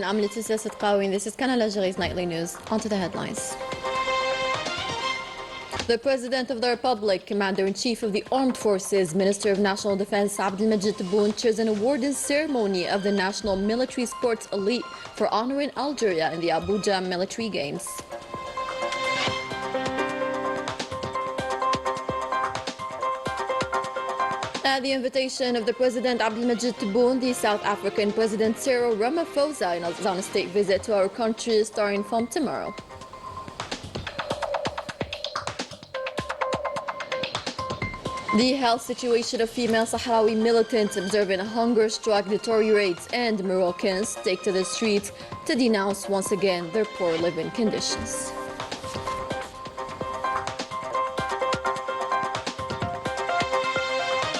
I'm Laetitia Sidqawi. This is Canal Algérie's nightly news. On to the headlines. The President of the Republic, Commander-in-Chief of the Armed Forces, Minister of National Defense Abdelmajid Tebboune chairs an awarding ceremony of the National Military Sports Elite for honoring Algeria in the Abuja Military Games. At the invitation of the President Abdelmajid Tebboune, the South African President Cyril Ramaphosa is on a state visit to our country starting from tomorrow. The health situation of female Saharawi militants observing a hunger strike deteriorates, and Moroccans take to the streets to denounce once again their poor living conditions.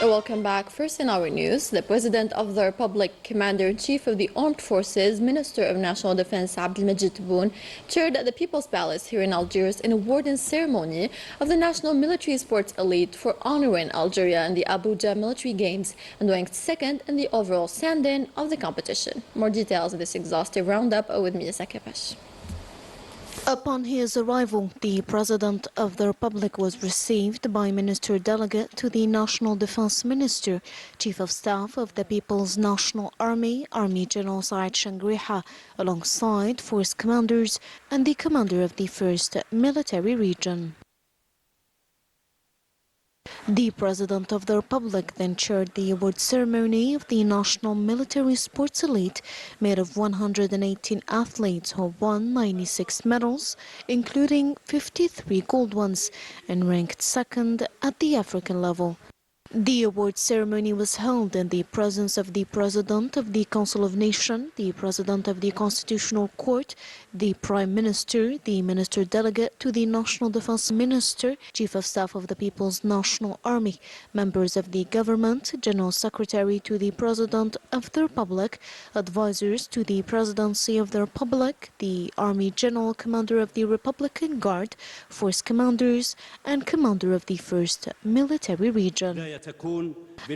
Welcome back. First in our news, the President of the Republic, Commander-in-Chief of the Armed Forces, Minister of National Defense Abdelmajid Tebboune chaired at the People's Palace here in Algiers an awarding ceremony of the National Military Sports Elite for honoring Algeria in the Abuja Military Games and ranked second in the overall standing of the competition. More details of this exhaustive roundup are with Mia Sakepash. Upon his arrival, the President of the Republic was received by Minister Delegate to the National Defense Minister, Chief of Staff of the People's National Army, Army General Said Shangriha, alongside force commanders and the commander of the 1st Military Region. The President of the Republic then chaired the award ceremony of the National Military Sports Elite, made of 118 athletes who won 96 medals, including 53 gold ones, and ranked second at the African level. The award ceremony was held in the presence of the President of the Council of Nations, the President of the Constitutional Court, the Prime Minister, the Minister Delegate to the National Defense Minister, Chief of Staff of the People's National Army, members of the government, General Secretary to the President of the Republic, advisors to the Presidency of the Republic, the Army General Commander of the Republican Guard, force commanders, and commander of the 1st Military Region.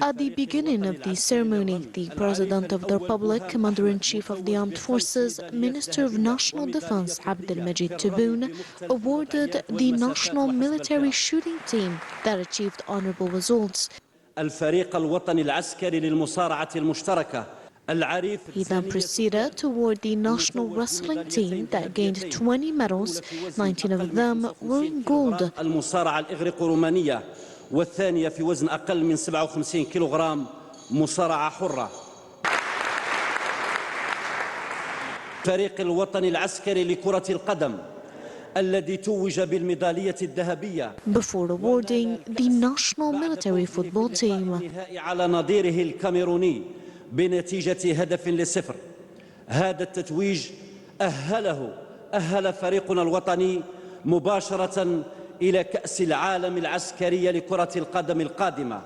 At the beginning of the ceremony, the President of the Republic, Commander-in-Chief of the Armed Forces, Minister of National Defense Abdelmajid Tebboune awarded the National Military Shooting Team that achieved honorable results. He then proceeded toward the National Wrestling Team that gained 20 medals, 19 of them were in gold. والثانية في وزن أقل من 57 كيلوغرام مصارعة حرة. فريق الوطني العسكري لكرة القدم الذي توج بالميدالية الذهبية. Before awarding the National Military Football Team. على نظيره الكاميروني بنتيجة هدف ل0. هذا التتويج أهل فريقنا الوطني مباشرة إلى كأس العالم العسكرية لكرة القدم القادمة.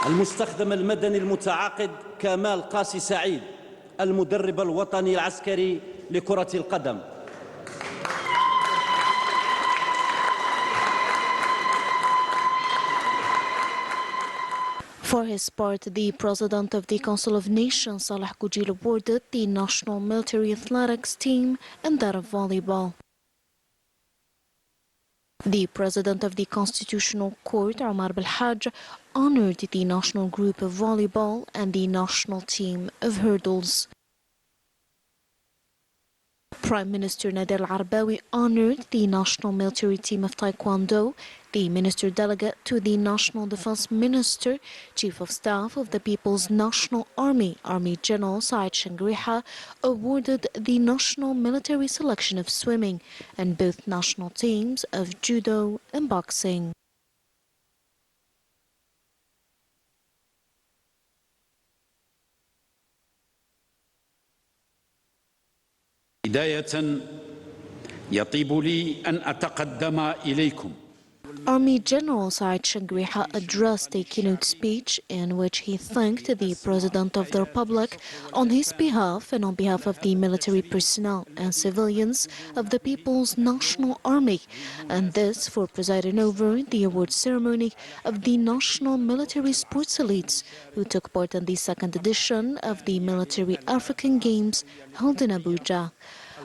المستخدم المدني المتعاقد كمال قاسي سعيد، المدرب الوطني العسكري لكرة القدم. For his part, the President of the Council of Nations, Salah Goujil, awarded the National Military Athletics Team and that of volleyball. The President of the Constitutional Court, Omar Belhaj, honored the National Group of Volleyball and the National Team of Hurdles. Prime Minister Nader Al-Arbawi honored the National Military Team of Taekwondo. The Minister Delegate to the National Defense Minister, Chief of Staff of the People's National Army, Army General Said Shangriha, awarded the National Military Selection of Swimming and both national teams of Judo and Boxing. بداية يطيب لي أن أتقدم إليكم Army General Said Shangriha addressed a keynote speech in which he thanked the President of the Republic on his behalf and on behalf of the military personnel and civilians of the People's National Army, and this for presiding over the award ceremony of the National Military Sports Elites who took part in the second edition of the Military African Games held in Abuja.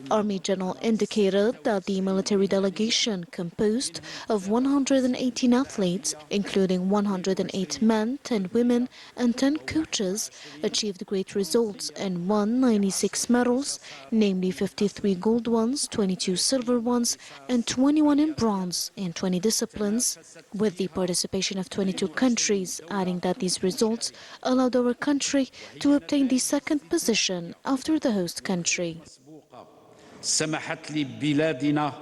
Army General indicated that the military delegation, composed of 118 athletes, including 108 men, 10 women, and 10 coaches, achieved great results and won 96 medals, namely 53 gold ones, 22 silver ones, and 21 in bronze in 20 disciplines, with the participation of 22 countries, adding that these results allowed our country to obtain the second position after the host country. سمحت لبلادنا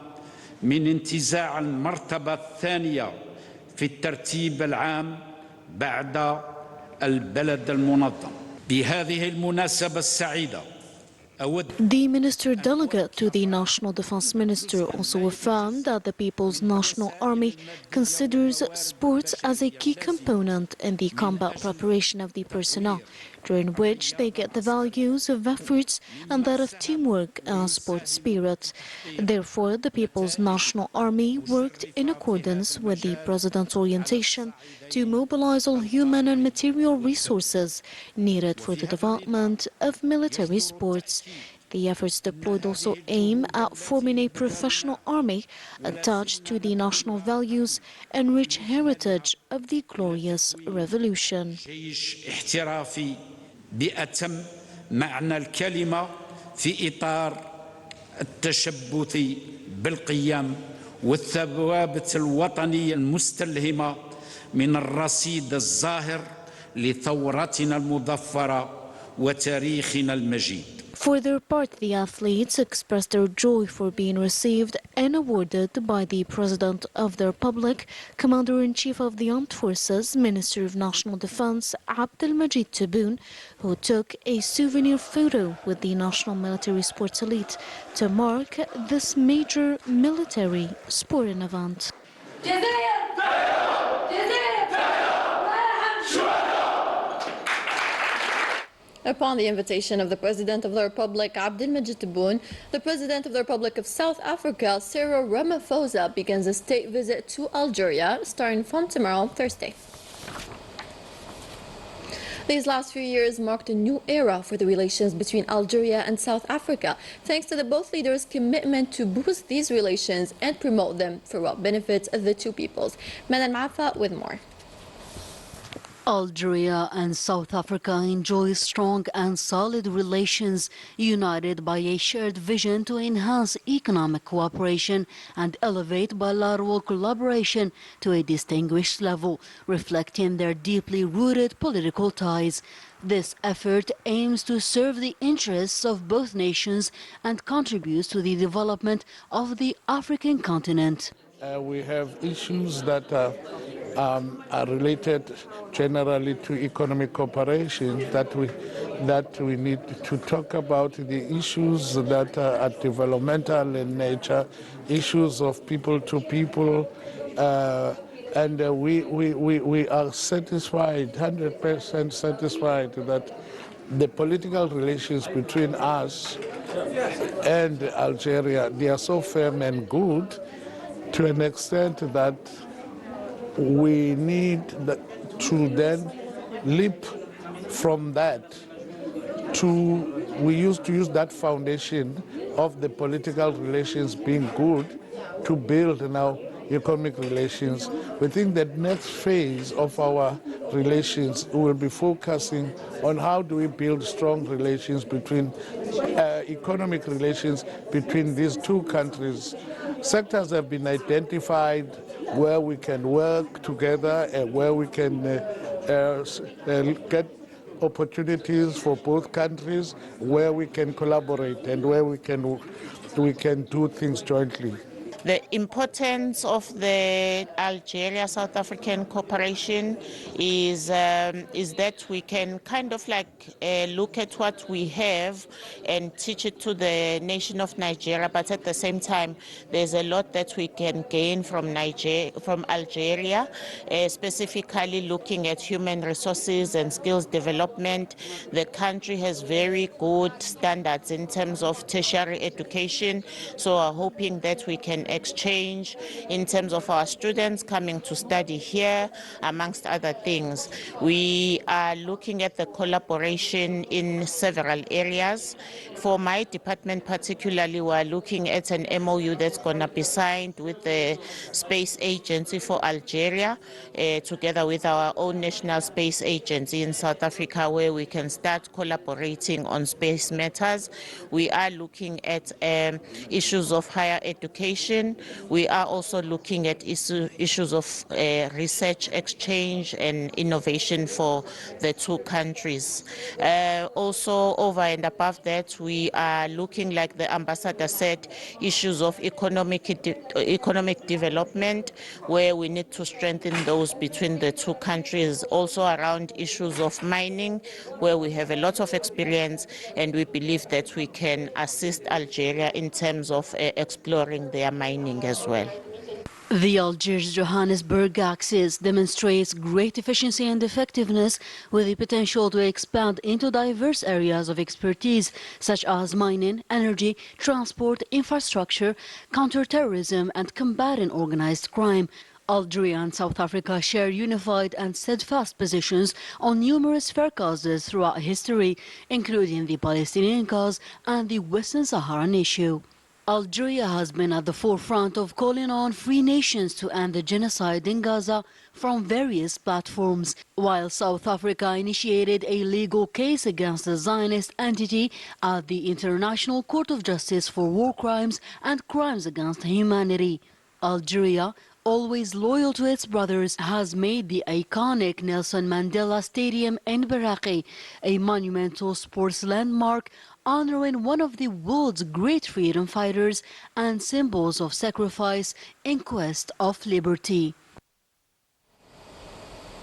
من انتزاع المرتبة الثانية في الترتيب العام بعد البلد المنظم. بهذه المناسبة السعيدة The minister delegate to the National Defense Minister also affirmed that the People's National Army considers sports as a key component in the combat preparation of the personnel, during which they get the values of efforts and that of teamwork and sports spirit. Therefore, the People's National Army worked in accordance with the President's orientation to mobilize all human and material resources needed for the development of military sports. The efforts deployed also aim at forming a professional army attached to the national values and rich heritage of the glorious revolution. احترافي بأتم معنى الكلمة في إطار التشبث بالقيم والثوابت الوطنية المستلهمة من الرصيد الزاهر لثورتنا المظفرة وتاريخنا المجيد. For their part, the athletes expressed their joy for being received and awarded by the President of the Republic, Commander-in-Chief of the Armed Forces, Minister of National Defense, Abdelmajid Tebboune, who took a souvenir photo with the National Military Sports Elite to mark this major military sporting event. Upon the invitation of the President of the Republic, Abdelmajid Tebboune, the President of the Republic of South Africa, Cyril Ramaphosa, begins a state visit to Algeria, starting from tomorrow, Thursday. These last few years marked a new era for the relations between Algeria and South Africa, thanks to the both leaders' commitment to boost these relations and promote them for what benefits the two peoples. Manan Maafa with more. Algeria and South Africa enjoy strong and solid relations, united by a shared vision to enhance economic cooperation and elevate bilateral collaboration to a distinguished level, reflecting their deeply rooted political ties. This effort aims to serve the interests of both nations and contributes to the development of the African continent. We have issues that are related generally to economic cooperation that we need to talk about, the issues that are developmental in nature, issues of people to people, and we are satisfied, 100% satisfied that the political relations between us and Algeria, they are so firm and good to an extent that we need to then leap from that to, we used to use that foundation of the political relations being good to build now economic relations. We think that next phase of our relations will be focusing on how do we build strong relations between, economic relations between these two countries. Sectors have been identified where we can work together and where we can get opportunities for both countries, where we can collaborate and where we can do things jointly. The importance of the Algeria-South African cooperation is that we can kind of like look at what we have and teach it to the nation of Nigeria, but at the same time, there's a lot that we can gain from Algeria, specifically looking at human resources and skills development. The country has very good standards in terms of tertiary education, so we're hoping that we can exchange in terms of our students coming to study here, amongst other things. We are looking at the collaboration in several areas. For my department particularly, we're looking at an MOU that's going to be signed with the Space Agency for Algeria, together with our own National Space Agency in South Africa, where we can start collaborating on space matters. We are looking at issues of higher education. We are also looking at issues of research exchange and innovation for the two countries. Also, over and above that, we are looking, like the ambassador said, issues of economic development, where we need to strengthen those between the two countries. Also around issues of mining, where we have a lot of experience, and we believe that we can assist Algeria in terms of exploring their mining as well. The Algiers-Johannesburg axis demonstrates great efficiency and effectiveness, with the potential to expand into diverse areas of expertise such as mining, energy, transport, infrastructure, counterterrorism and combating organized crime. Algeria and South Africa share unified and steadfast positions on numerous fair causes throughout history, including the Palestinian cause and the Western Saharan issue. Algeria has been at the forefront of calling on free nations to end the genocide in Gaza from various platforms, while South Africa initiated a legal case against the Zionist entity at the International Court of Justice for War Crimes and Crimes Against Humanity. Algeria, always loyal to its brothers, has made the iconic Nelson Mandela Stadium in Baraki a monumental sports landmark, honoring one of the world's great freedom fighters and symbols of sacrifice in quest of liberty.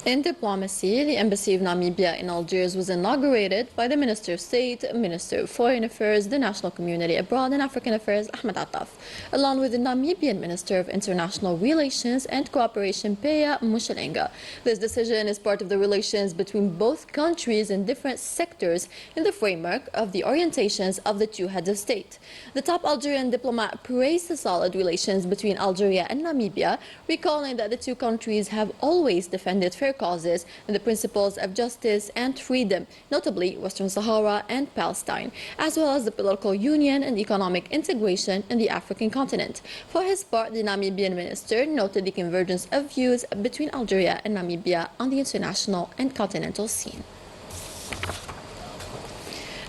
In diplomacy, the embassy of Namibia in Algiers was inaugurated by the Minister of State, Minister of Foreign Affairs, the National Community Abroad and African Affairs, Ahmed Attaf, along with the Namibian Minister of International Relations and Cooperation, Peya Mushelenga. This decision is part of the relations between both countries in different sectors in the framework of the orientations of the two heads of state. The top Algerian diplomat praised the solid relations between Algeria and Namibia, recalling that the two countries have always defended fair causes and the principles of justice and freedom, notably Western Sahara and Palestine, as well as the political union and economic integration in the African continent. For his part, the Namibian minister noted the convergence of views between Algeria and Namibia on the international and continental scene.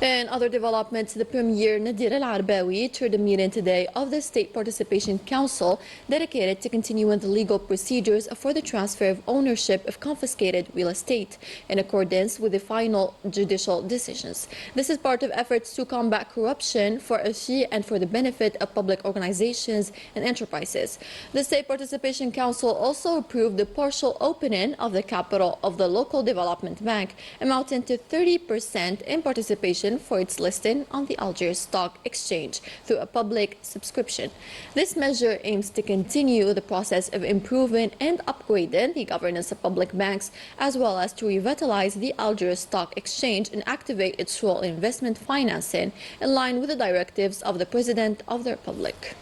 In other developments, the Premier Nadir Al-Arbawi chaired a meeting today of the State Participation Council dedicated to continuing the legal procedures for the transfer of ownership of confiscated real estate in accordance with the final judicial decisions. This is part of efforts to combat corruption for a fee and for the benefit of public organizations and enterprises. The State Participation Council also approved the partial opening of the capital of the local development bank, amounting to 30% in participation for its listing on the Algiers Stock Exchange through a public subscription. This measure aims to continue the process of improving and upgrading the governance of public banks, as well as to revitalize the Algiers Stock Exchange and activate its role in investment financing in line with the directives of the President of the Republic.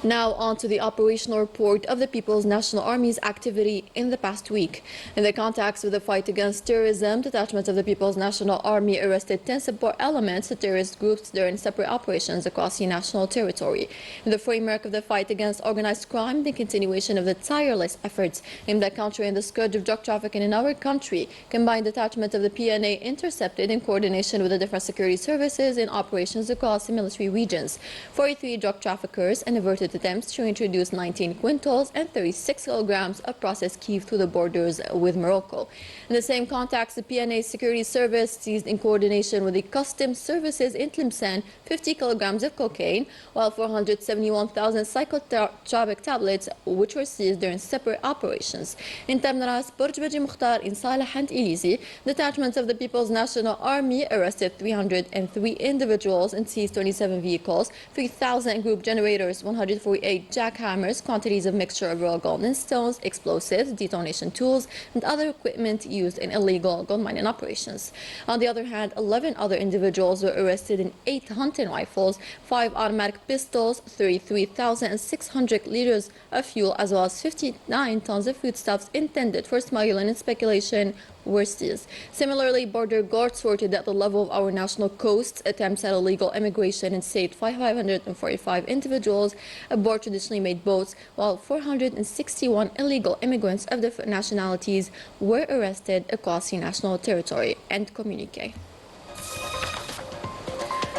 Now on to the operational report of the People's National Army's activity in the past week. In the context of the fight against terrorism, detachments of the People's National Army arrested 10 support elements to terrorist groups during separate operations across the national territory. In the framework of the fight against organized crime, the continuation of the tireless efforts aimed at countering the scourge of drug trafficking in our country, combined detachments of the PNA intercepted in coordination with the different security services in operations across the military regions 43 drug traffickers and averted with attempts to introduce 19 quintals and 36 kilograms of processed kief through the borders with Morocco. In the same context, the PNA Security Service seized in coordination with the Customs Services in Tlemcen 50 kilograms of cocaine, while 471,000 psychotropic tablets, which were seized during separate operations. In Tamras, Burj Baji Mukhtar, in Saleh and Elizi, detachments of the People's National Army arrested 303 individuals and seized 27 vehicles, 3,000 group generators, 148 jackhammers, quantities of mixture of raw gold and stones, explosives, detonation tools, and other equipment used in illegal gold mining operations. On the other hand, 11 other individuals were arrested in 8 hunting rifles, 5 automatic pistols, 33,600 liters of fuel, as well as 59 tons of foodstuffs intended for smuggling and speculation were seized. Similarly, border guards reported that the level of our national coast attempts at illegal immigration and saved 545 individuals aboard traditionally made boats, while 461 illegal immigrants of different nationalities were arrested across the national territory. End communique.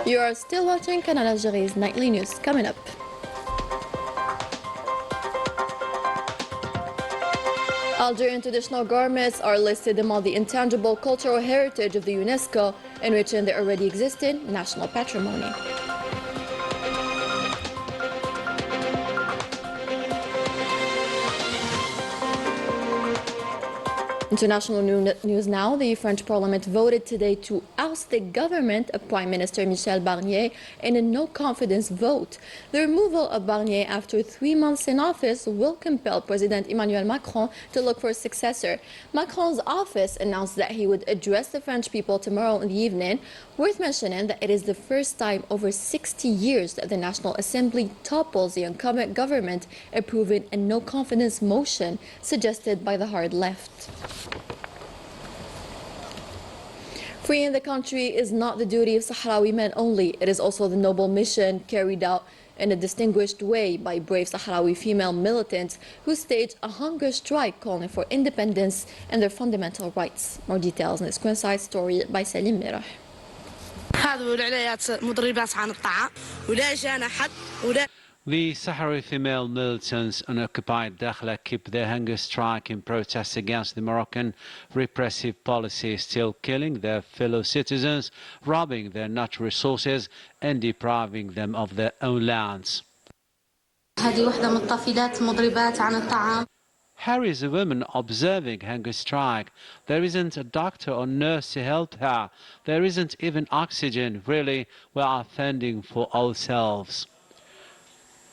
You are still watching Canal Algérie's nightly news. Coming up. Algerian traditional garments are listed among the intangible cultural heritage of the UNESCO, enriching their already existing national patrimony. International news now. The French Parliament voted today to oust the government of Prime Minister Michel Barnier in a no-confidence vote. The removal of Barnier after 3 months in office will compel President Emmanuel Macron to look for a successor. Macron's office announced that he would address the French people tomorrow in the evening. Worth mentioning that it is the first time over 60 years that the National Assembly topples the incumbent government, approving a no-confidence motion suggested by the hard left. Freeing the country is not the duty of Saharawi men only. It is also the noble mission carried out in a distinguished way by brave Sahrawi female militants who staged a hunger strike calling for independence and their fundamental rights. More details in this coincide story by Salim Mirah. The Sahrawi female militants on occupied Dakhla keep their hunger strike in protest against the Moroccan repressive policy, still killing their fellow citizens, robbing their natural resources and depriving them of their own lands. Here is a woman observing hunger strike. There isn't a doctor or nurse to help her. There isn't even oxygen. Really, we are fending for ourselves.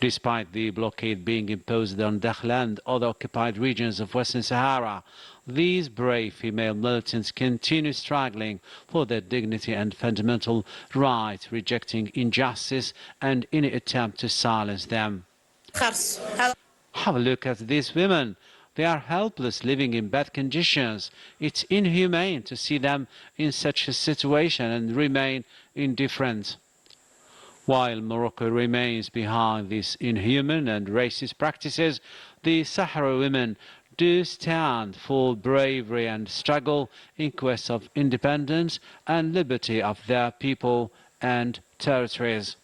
Despite the blockade being imposed on Dakhla and other occupied regions of Western Sahara, these brave female militants continue struggling for their dignity and fundamental rights, rejecting injustice and any attempt to silence them. Have a look at these women. They are helpless, living in bad conditions. It's inhumane to see them in such a situation and remain indifferent. While Morocco remains behind these inhuman and racist practices, the Sahrawi women do stand for bravery and struggle in quest of independence and liberty of their people and territories.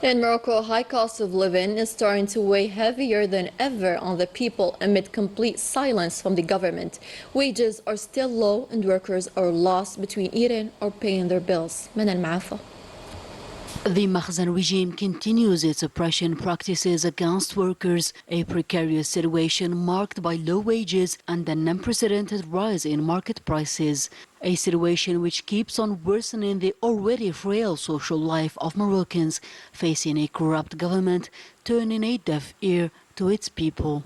In Morocco, high cost of living is starting to weigh heavier than ever on the people amid complete silence from the government. Wages are still low and workers are lost between eating or paying their bills. من المعافى. The Makhzen regime continues its oppression practices against workers, a precarious situation marked by low wages and an unprecedented rise in market prices, a situation which keeps on worsening the already frail social life of Moroccans, facing a corrupt government turning a deaf ear to its people.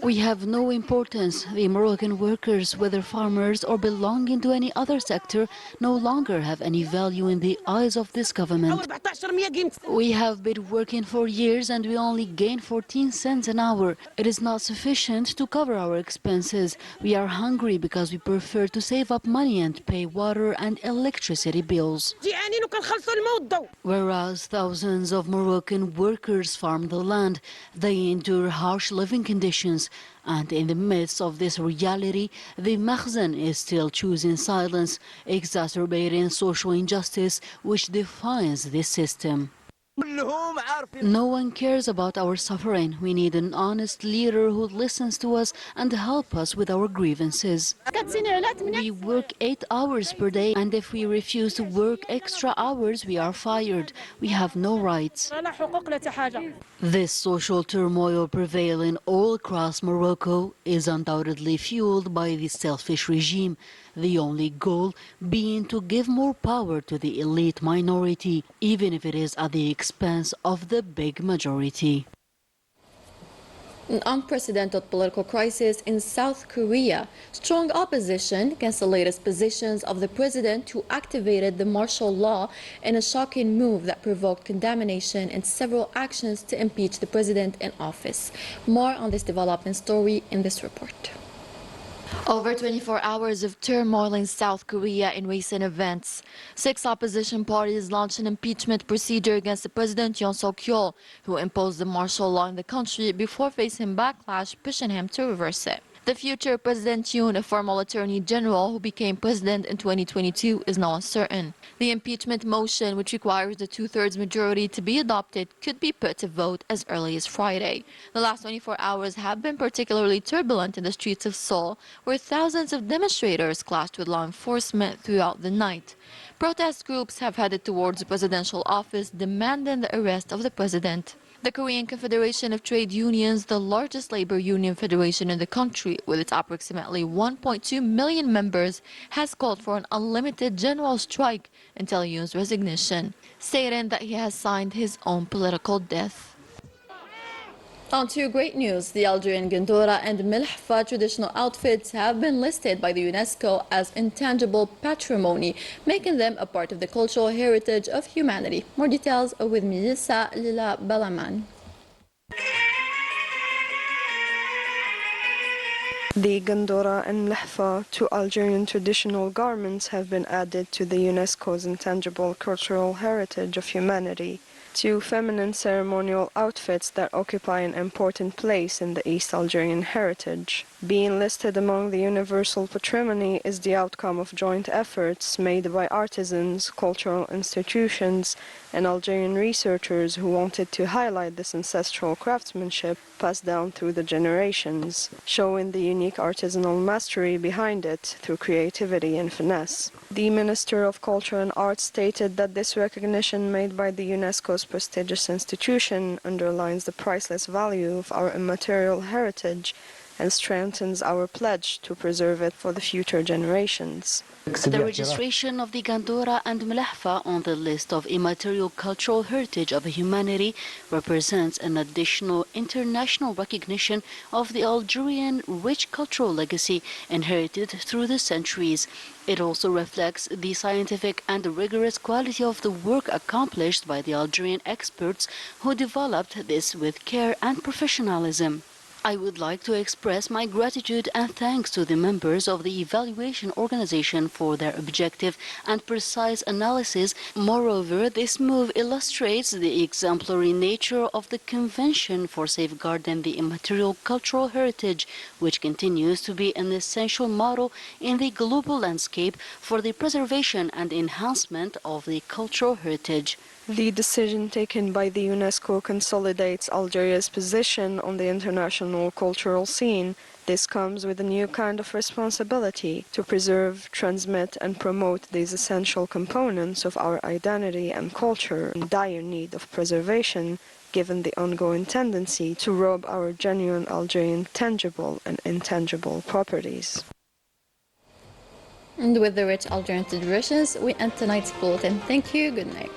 We have no importance. The Moroccan workers, whether farmers or belonging to any other sector, no longer have any value in the eyes of this government. We have been working for years and we only gain 14 cents an hour. It is not sufficient to cover our expenses. We are hungry because we prefer to save up money and pay water and electricity bills. Whereas thousands of Moroccan workers farm the land, they endure harsh living conditions. And in the midst of this reality, the Makhzen is still choosing silence, exacerbating social injustice which defines this system. No one cares about our suffering. We need an honest leader who listens to us and help us with our grievances. We work 8 hours per day, and if we refuse to work extra hours, we are fired. We have no rights. This social turmoil prevailing all across Morocco is undoubtedly fueled by the selfish regime, the only goal being to give more power to the elite minority, even if it is at the expense of the big majority. An unprecedented political crisis in South Korea. Strong opposition against the latest positions of the president who activated the martial law in a shocking move that provoked condemnation and several actions to impeach the president in office. More on this development story in this report. Over 24 hours of turmoil in South Korea in recent events. 6 opposition parties launched an impeachment procedure against the President Yoon Suk-yeol, who imposed the martial law in the country before facing backlash, pushing him to reverse it. The future President Yoon, a former attorney general who became president in 2022, is now uncertain. The impeachment motion, which requires a 2/3 majority to be adopted, could be put to vote as early as Friday. The last 24 hours have been particularly turbulent in the streets of Seoul, where thousands of demonstrators clashed with law enforcement throughout the night. Protest groups have headed towards the presidential office, demanding the arrest of the president. The Korean Confederation of Trade Unions, the largest labor union federation in the country, with its approximately 1.2 million members, has called for an unlimited general strike until Yoon's resignation, stating that he has signed his own political death. On to great news. The Algerian Gandora and Milhfa traditional outfits have been listed by the UNESCO as intangible patrimony, making them a part of the cultural heritage of humanity. More details are with Melissa Lila Balaman. The Gandora and Mlehfa, two Algerian traditional garments, have been added to the UNESCO's intangible cultural heritage of humanity. Two feminine ceremonial outfits that occupy an important place in the East Algerian heritage. Being listed among the universal patrimony is the outcome of joint efforts made by artisans, cultural institutions, and Algerian researchers who wanted to highlight this ancestral craftsmanship passed down through the generations, showing the unique artisanal mastery behind it through creativity and finesse. The Minister of Culture and Arts stated that this recognition made by the UNESCO's prestigious institution underlines the priceless value of our immaterial heritage and strengthens our pledge to preserve it for the future generations. The registration of the Gandora and Mlehfa on the list of immaterial cultural heritage of humanity represents an additional international recognition of the Algerian rich cultural legacy inherited through the centuries. It also reflects the scientific and rigorous quality of the work accomplished by the Algerian experts who developed this with care and professionalism. I would like to express my gratitude and thanks to the members of the evaluation organization for their objective and precise analysis. Moreover, this move illustrates the exemplary nature of the Convention for Safeguarding the Immaterial Cultural Heritage, which continues to be an essential model in the global landscape for the preservation and enhancement of the cultural heritage. The decision taken by the UNESCO consolidates Algeria's position on the international cultural scene. This comes with a new kind of responsibility to preserve, transmit, and promote these essential components of our identity and culture in dire need of preservation, given the ongoing tendency to rob our genuine Algerian tangible and intangible properties. And with the rich Algerian traditions, we end tonight's bulletin. Thank you. Good night.